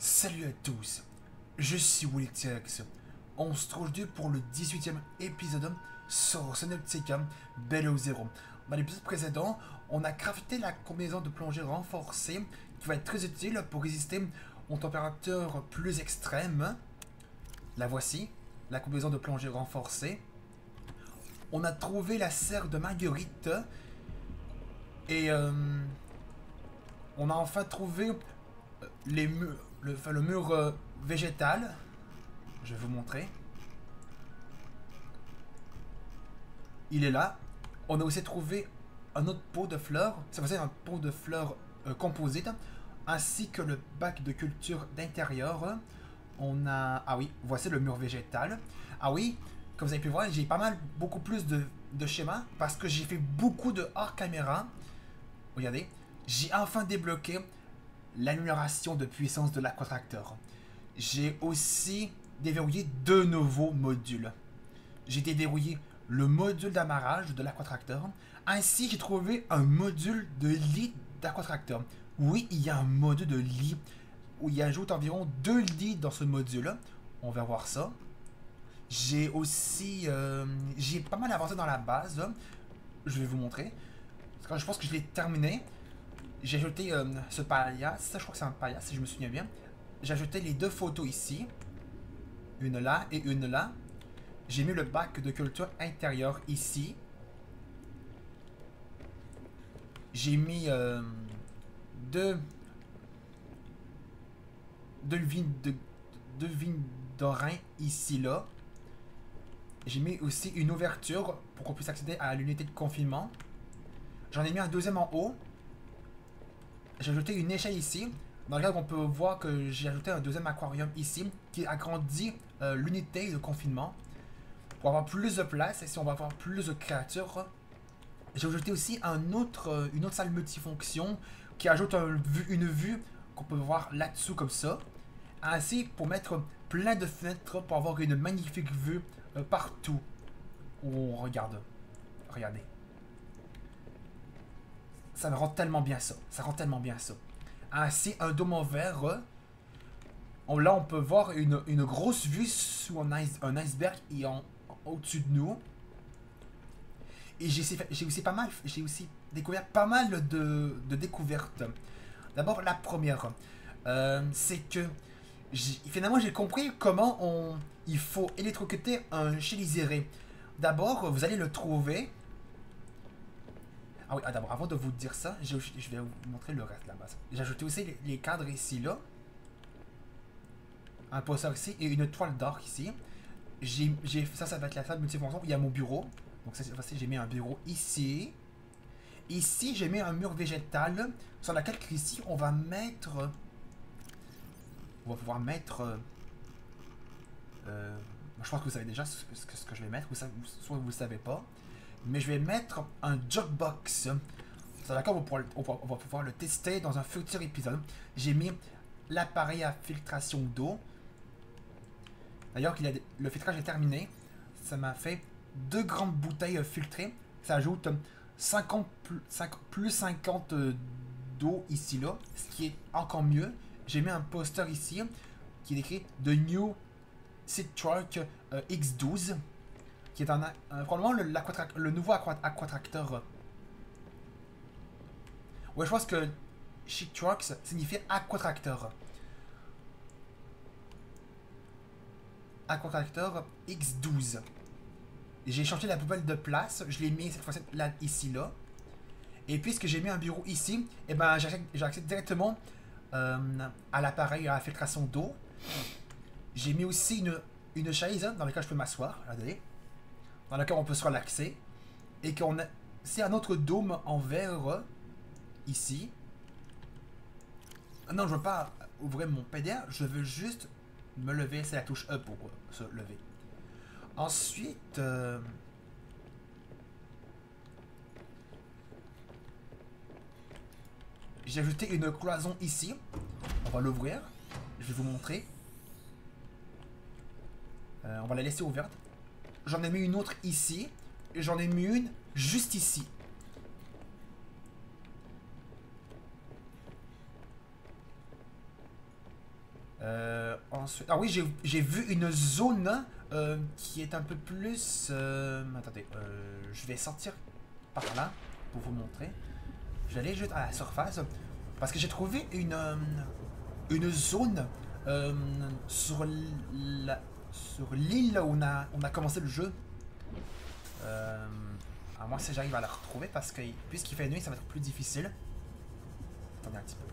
Salut à tous, je suis WillyTX. On se trouve aujourd'hui pour le 18e épisode sur Subnautica Below Zero. Dans l'épisode précédent, on a crafté la combinaison de plongée renforcée qui va être très utile pour résister aux températures plus extrêmes. La voici, la combinaison de plongée renforcée. On a trouvé la serre de Marguerite et on a enfin trouvé le mur végétal. Je vais vous montrer. Il est là. On a aussi trouvé un autre pot de fleurs. Ça faisait un pot de fleurs composite. Ainsi que le bac de culture d'intérieur. On a... Ah oui, voici le mur végétal. Ah oui, comme vous avez pu voir, j'ai pas mal, beaucoup plus de schémas. Parce que j'ai fait beaucoup de hors caméra. Regardez. J'ai enfin débloqué l'amélioration de puissance de l'aquatracteur. J'ai aussi déverrouillé deux nouveaux modules. J'ai déverrouillé le module d'amarrage de l'aquatracteur. Ainsi, j'ai trouvé un module de lit d'aquatracteur. Oui, il y a un module de lit où il ajoute environ 2 lits dans ce module. On va voir ça. J'ai aussi... j'ai pas mal avancé dans la base. Je vais vous montrer. Parce que je pense que je l'ai terminé. J'ai ajouté ce paillasse. Ça, je crois que c'est un paillasse, si je me souviens bien. J'ai ajouté les deux photos ici. Une là et une là. J'ai mis le bac de culture intérieur ici. J'ai mis deux vignes d'orin ici là. J'ai mis aussi une ouverture pour qu'on puisse accéder à l'unité de confinement. J'en ai mis un deuxième en haut. J'ai ajouté une échelle ici. Dans lequel on peut voir que j'ai ajouté un deuxième aquarium ici qui agrandit l'unité de confinement pour avoir plus de place et si on va avoir plus de créatures. J'ai ajouté aussi une autre salle multifonction qui ajoute une vue qu'on peut voir là-dessous comme ça. Ainsi pour mettre plein de fenêtres pour avoir une magnifique vue partout où on regarde. Regardez. Ça me rend tellement bien ça. Ça rend tellement bien ça. Ainsi un dôme en verre. Là on peut voir une grosse vue sous un iceberg et au-dessus de nous. Et j'ai aussi découvert pas mal de découvertes. D'abord la première, c'est que finalement j'ai compris comment il faut électrocuter un chéliséré. D'abord vous allez le trouver. Ah oui, d'abord avant de vous dire ça, je vais vous montrer le reste là-bas. J'ai ajouté aussi les cadres ici là. Un poster ici et une toile d'or ici. Ça va être la salle multifonction. Il y a mon bureau. Donc ça, j'ai mis un bureau ici. Ici, j'ai mis un mur végétal sur lequel ici, on va mettre... On va pouvoir mettre... je pense que vous savez déjà ce que je vais mettre, soit vous ne le savez pas. Mais je vais mettre un jukebox. Sur lequel on va pouvoir le tester dans un futur épisode. J'ai mis l'appareil à filtration d'eau. D'ailleurs, le filtrage est terminé. Ça m'a fait 2 grandes bouteilles filtrées. Ça ajoute 50 plus 50 d'eau ici là, ce qui est encore mieux. J'ai mis un poster ici qui est écrit The New Seatruck X12, qui est probablement le nouveau aquatracteur. Ouais, je pense que Seatruck signifie aquatracteur. Aquatracteur X12. J'ai changé la poubelle de place, je l'ai mis cette fois-ci là, ici là. Et puisque j'ai mis un bureau ici, et ben j'accède directement à l'appareil à la filtration d'eau. J'ai mis aussi une chaise dans laquelle je peux m'asseoir, regardez, dans laquelle on peut se relaxer. Et qu'on a c'est un autre dôme en verre ici. Non, je veux pas ouvrir mon PDA, je veux juste me lever, c'est la touche E pour se lever. Ensuite, j'ai ajouté une cloison ici. On va l'ouvrir. Je vais vous montrer. On va la laisser ouverte. J'en ai mis une autre ici. Et j'en ai mis une juste ici. Ensuite... Ah oui, j'ai vu une zone qui est un peu plus... attendez, je vais sortir par là pour vous montrer. Je vais aller juste à la surface parce que j'ai trouvé une zone sur l'île où on a commencé le jeu. À moins si j'arrive à la retrouver parce que puisqu'il fait nuit, ça va être plus difficile. Attendez un petit peu.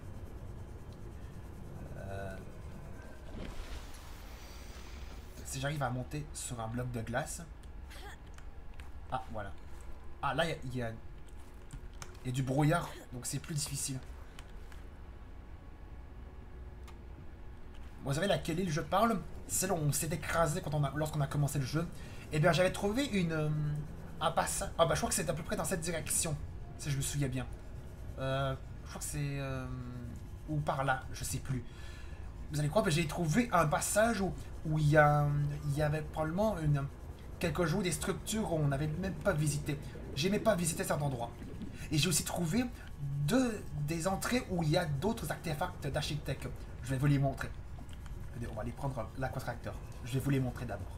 Si j'arrive à monter sur un bloc de glace. Ah, voilà. Ah, là, il y a du brouillard, donc c'est plus difficile. Vous savez laquelle île je parle? Celle où on s'est écrasé lorsqu'on a commencé le jeu. Eh bien, j'avais trouvé un passage. Ah, bah, je crois que c'est à peu près dans cette direction, si je me souviens bien. Je crois que c'est... ou par là, je sais plus. Vous allez croire que j'ai trouvé un passage où il y avait probablement quelques jours des structures où on n'avait même pas visité. J'ai même pas visité cet endroit. Et j'ai aussi trouvé des entrées où il y a d'autres artefacts d'architecte. Je vais vous les montrer. On va aller prendre l'aquatracteur. Je vais vous les montrer d'abord.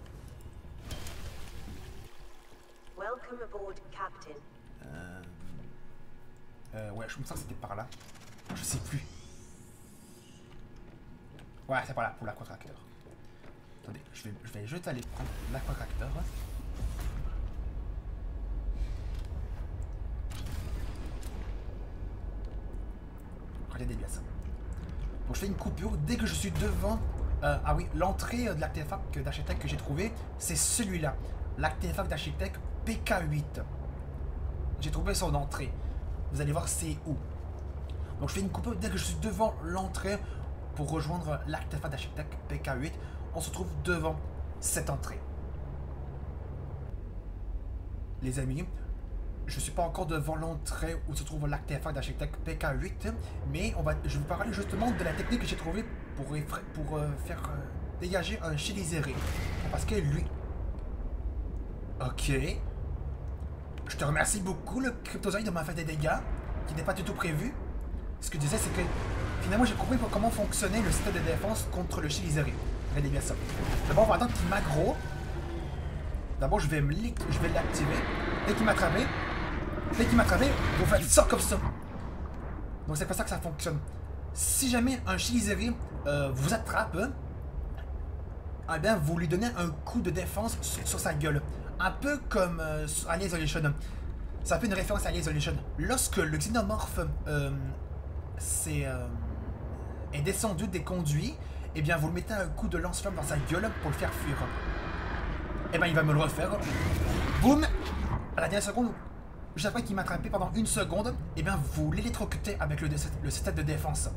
Welcome aboard, Captain. Ouais, je me sens que c'était par là. Je sais plus. Ouais, c'est par là, pour l'aquatracteur. Attendez, je vais juste aller prendre l'aquatracteur. Regardez bien ça. Donc je fais une coupure dès que je suis devant... ah oui, l'entrée de l'artefact d'architecte que j'ai trouvé, c'est celui-là. L'artefact d'architecte PK8. J'ai trouvé son entrée. Vous allez voir c'est où. Donc je fais une coupure dès que je suis devant l'entrée pour rejoindre l'artefact d'architecte PK8. On se trouve devant cette entrée. Les amis, je ne suis pas encore devant l'entrée où se trouve l'artefact d'architecte PK8, mais je vais vous parler justement de la technique que j'ai trouvée pour faire dégager un Chélizéré. Parce que lui... Ok. Je te remercie beaucoup, le Cryptozoïde, de m'avoir fait des dégâts, qui n'est pas du tout prévu. Ce que je disais, c'est que finalement, j'ai compris comment fonctionnait le système de défense contre le Chélizéré. Regardez bien ça. D'abord, on va attendre qu'il m'aggro. D'abord, je vais l'activer. Dès qu'il m'a attrapé, vous faites ça comme ça. Donc, c'est comme ça que ça fonctionne. Si jamais un Chélizéré vous attrape, eh bien, vous lui donnez un coup de défense sur sa gueule. Un peu comme Alien Isolation. Ça fait une référence à Alien Isolation. Lorsque le xénomorphe est descendu des conduits, eh bien, vous le mettez un coup de lance-flamme dans sa gueule pour le faire fuir. Eh bien, il va me le refaire. Boum! À la dernière seconde, juste après qu'il m'a attrapé pendant une seconde, eh bien, vous l'électrocutez avec le système de défense.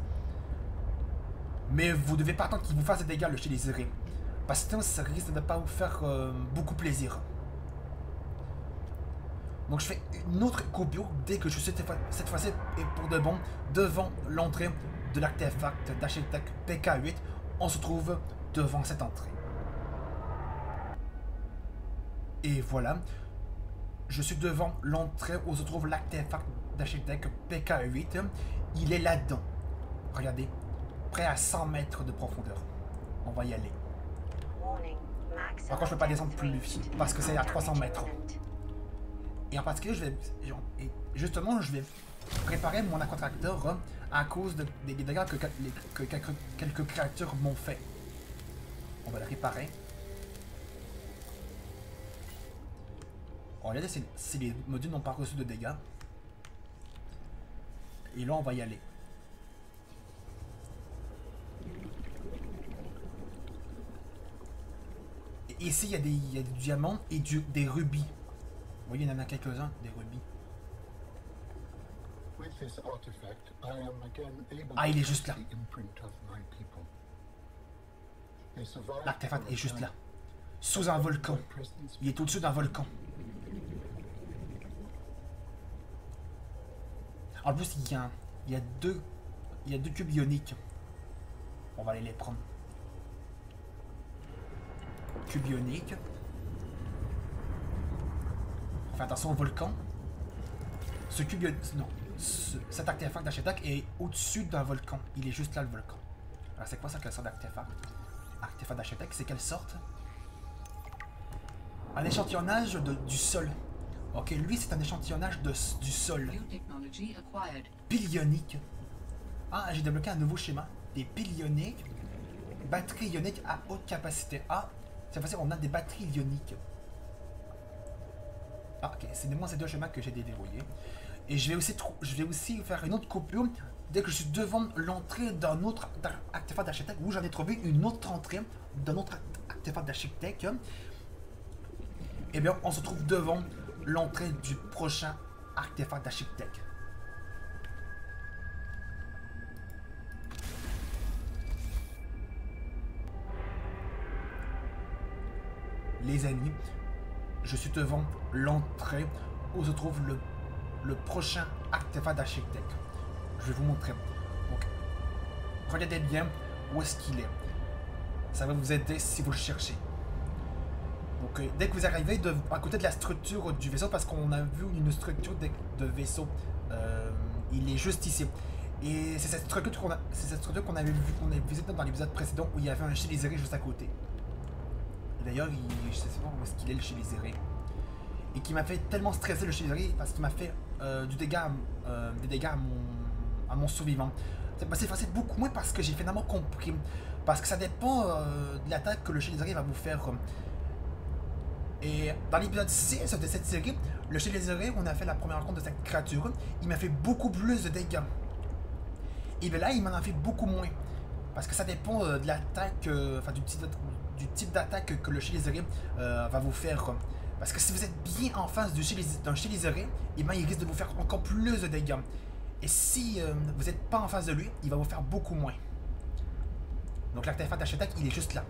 Mais vous devez pas attendre qu'il vous fasse des dégâts, le Chélizéré. Parce que sinon, ça risque de ne pas vous faire beaucoup plaisir. Donc je fais une autre coupure dès que je suis cette fois-ci et pour de bon devant l'entrée de l'artefact d'architecte PK8. On se trouve devant cette entrée. Et voilà, je suis devant l'entrée où se trouve l'artefact d'architecte PK8. Il est là-dedans. Regardez, près à 100 mètres de profondeur. On va y aller. Par contre, je ne peux pas descendre plus vite parce que c'est à 300 mètres. Et en particulier, je vais préparer mon aquatracteur à cause des dégâts que quelques créatures m'ont fait. On va le réparer. Regardez si les modules n'ont pas reçu de dégâts. Et là, on va y aller. Et ici, il y a des diamants et des rubis. Vous voyez, il y en a quelques-uns, des rubis. Ah, il est juste là. L'artefact est juste là. Sous un volcan. Il est au-dessus d'un volcan. En plus, il y a deux cubes ioniques. On va aller les prendre. Cube ionique. Fais attention au volcan. Ce cube... Non. Cet artefact d'architecte est au-dessus d'un volcan. Il est juste là, le volcan. Alors c'est quoi ça, quelle sorte d'artefact? Artefact d'architecte, c'est quelle sorte? Un échantillonnage du sol. Ok, lui c'est un échantillonnage du sol. Pile ionique. Ah, j'ai débloqué un nouveau schéma. Des piles ioniques. Batterie ionique à haute capacité. Ah, cette fois-ci on a des batteries ioniques. Ah, ok, c'est moins ces deux schémas que j'ai déverrouillés. Et je vais aussi faire une autre coupure dès que je suis devant l'entrée d'un autre artefact d'architecte où j'en ai trouvé une autre entrée d'un autre artefact d'architecte. Et bien, on se trouve devant l'entrée du prochain artefact d'architecte. Les amis, je suis devant l'entrée où se trouve le prochain artefact d'architecte. Je vais vous montrer. Donc, regardez bien où est-ce qu'il est. Ça va vous aider si vous le cherchez. Donc, dès que vous arrivez à côté de la structure du vaisseau, parce qu'on a vu une structure de vaisseau, il est juste ici. Et c'est cette structure qu'on avait vu, qu'on a visité dans l'épisode précédent où il y avait un Chélizéré juste à côté. D'ailleurs, je sais pas où est-ce qu'il est le Chélizéré. Et qui m'a fait tellement stresser le Chélizéré parce qu'il m'a fait des dégâts à mon survivant. C'est beaucoup moins parce que j'ai finalement compris. Parce que ça dépend de l'attaque que le Chélizéré va vous faire. Et dans l'épisode 6 de cette série, le Chélizéré, on a fait la première rencontre de cette créature, il m'a fait beaucoup plus de dégâts. Et bien là, il m'en a fait beaucoup moins. Parce que ça dépend de l'attaque, enfin du type d'attaque que le Chélizéré va vous faire. Parce que si vous êtes bien en face d'un Chélizéré, eh ben, il risque de vous faire encore plus de dégâts. Et si vous n'êtes pas en face de lui, il va vous faire beaucoup moins. Donc l'artefact d'architecte, il est juste là.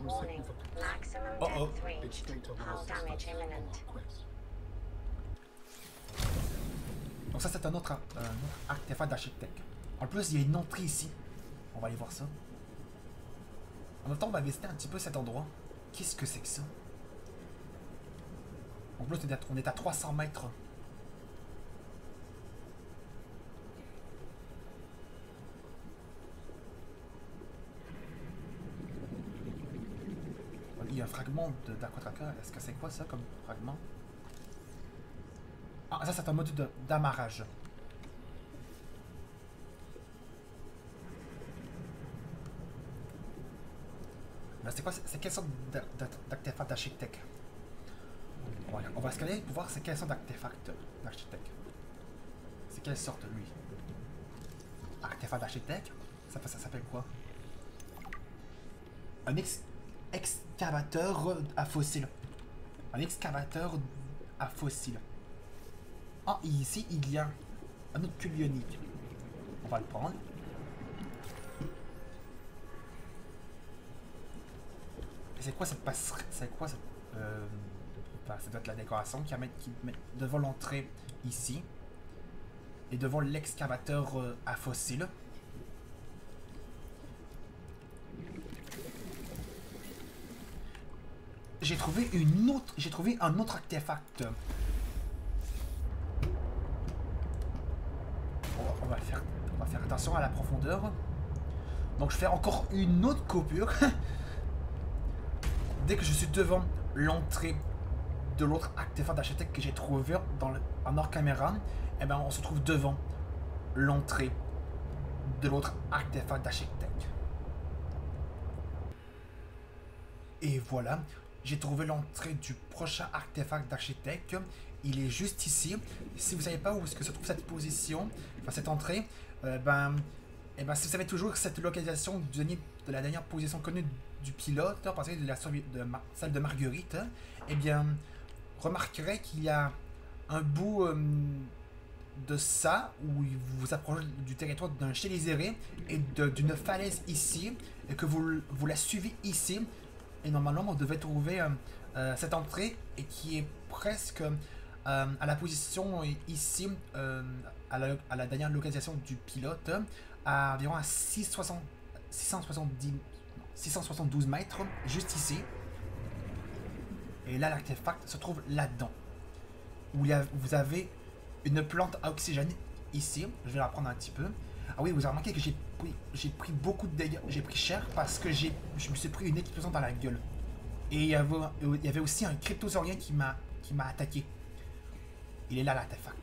Warning. Maximum depth reached. Hull damage imminent. Donc ça c'est un autre artefact d'architecte. En plus il y a une entrée ici. On va aller voir ça. En même temps on va visiter un petit peu cet endroit. Qu'est-ce que c'est que ça? En plus on est à 300 mètres. Il y a un fragment d'Aquatraca. Est-ce que c'est quoi ça comme fragment? Ah, ça c'est un module d'amarrage. C'est quoi? C'est quelle sorte d'artefact d'architecte? On va scanner pour voir c'est quelle sorte d'artefact d'architecte. C'est quelle sorte lui? Artefact d'architecte? Ça s'appelle quoi? Un excavateur à fossiles. Un excavateur à fossiles. Ah, ici, il y a un autre cube ionique. On va le prendre. C'est quoi cette passerelle? C'est quoi cette... Enfin, ça doit être la décoration qui met devant l'entrée ici. Et devant l'excavateur à fossiles. J'ai trouvé un autre artefact. On va faire attention à la profondeur. Donc je fais encore une autre coupure. Dès que je suis devant l'entrée de l'autre artefact d'architecte que j'ai trouvé en hors caméra, eh ben on se trouve devant l'entrée de l'autre artefact d'architecte. Et voilà, j'ai trouvé l'entrée du prochain artefact d'architecte. Il est juste ici. Si vous ne savez pas où est-ce que se trouve cette position, enfin cette entrée, si vous savez toujours cette localisation de la dernière position connue du pilote, parce que de celle de Marguerite, eh bien, remarquerez qu'il y a un bout de ça où vous vous approchez du territoire d'un Chélizéré et d'une falaise ici, et que vous la suivez ici. Et normalement, on devait trouver cette entrée et qui est presque à la position ici, à la dernière localisation du pilote, à environ à 672 mètres, juste ici. Et là, l'artefact se trouve là-dedans, où vous avez une plante à oxygène ici. Je vais la prendre un petit peu. Ah oui, vous avez remarqué que j'ai pris beaucoup de dégâts. J'ai pris cher parce que je me suis pris une explosion dans la gueule. Et il y avait aussi un cryptosaurien qui m'a attaqué. Il est là, l'artefact.